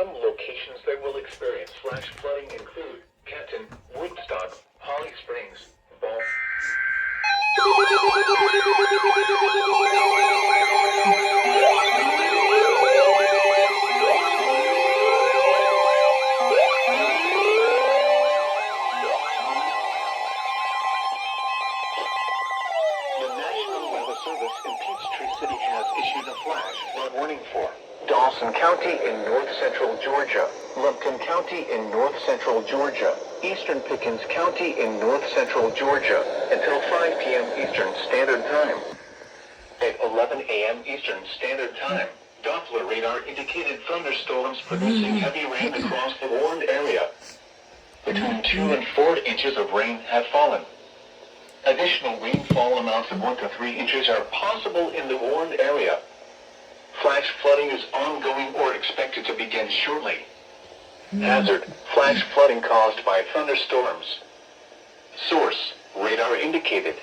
Some locations that will experience flash flooding include Canton, Woodstock, Holly Springs, Ball. The National Weather Service in Peachtree City has issued a flash flood warning for Dawson County in north-central Georgia, Lumpkin County in north-central Georgia, Eastern Pickens County in north-central Georgia, until 5 p.m. Eastern Standard Time. At 11 a.m. Eastern Standard Time, Doppler radar indicated thunderstorms producing heavy rain across the warned area. Between 2 and 4 inches of rain have fallen. Additional rainfall amounts of 1 to 3 inches are possible in the warned area. Flash flooding is ongoing or expected to begin shortly. Hazard: flash flooding caused by thunderstorms. Source: radar indicated.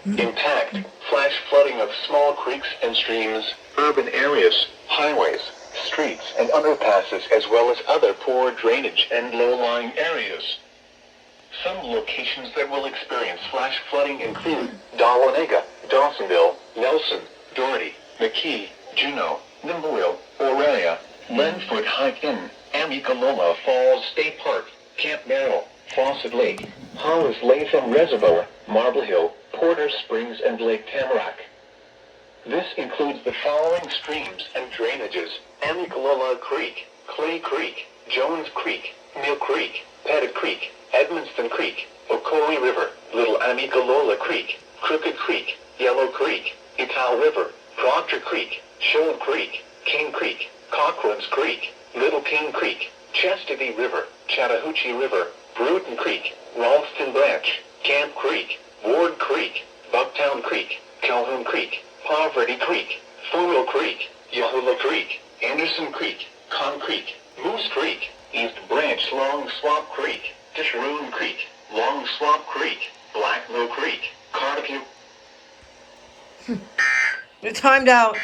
Impact: flash flooding of small creeks and streams, urban areas, highways, streets and underpasses, as well as other poor drainage and low-lying areas. Some locations that will experience flash flooding include Dahlonega, Dawsonville, Nelson, Doherty, McKee, Juneau, Nimbleville, Aurelia, Lenfoot Hike Inn, Amicalola Falls State Park, Camp Merrill, Fawcett Lake, Hollis Latham Reservoir, Marble Hill, Porter Springs, and Lake Tamarack. This includes the following streams and drainages: Amicalola Creek, Clay Creek, Jones Creek, Mill Creek, Pettit Creek, Edmonston Creek, Ocoee River, Little Amicalola Creek, Crooked Creek, Yellow Creek, Etowah River, Proctor Creek, Shoal Creek, King Creek, Cochran's Creek, Little King Creek, Chastity River, Chattahoochee River, Bruton Creek, Ralston Branch, Camp Creek, Ward Creek, Bucktown Creek, Calhoun Creek, Poverty Creek, Funnel Creek, Yahula Creek, Anderson Creek, Con Creek, Moose Creek, East Branch Long Swamp Creek, Tisharoon Creek, Long Swamp Creek, Black Mill Creek, Cardiff. You're timed out.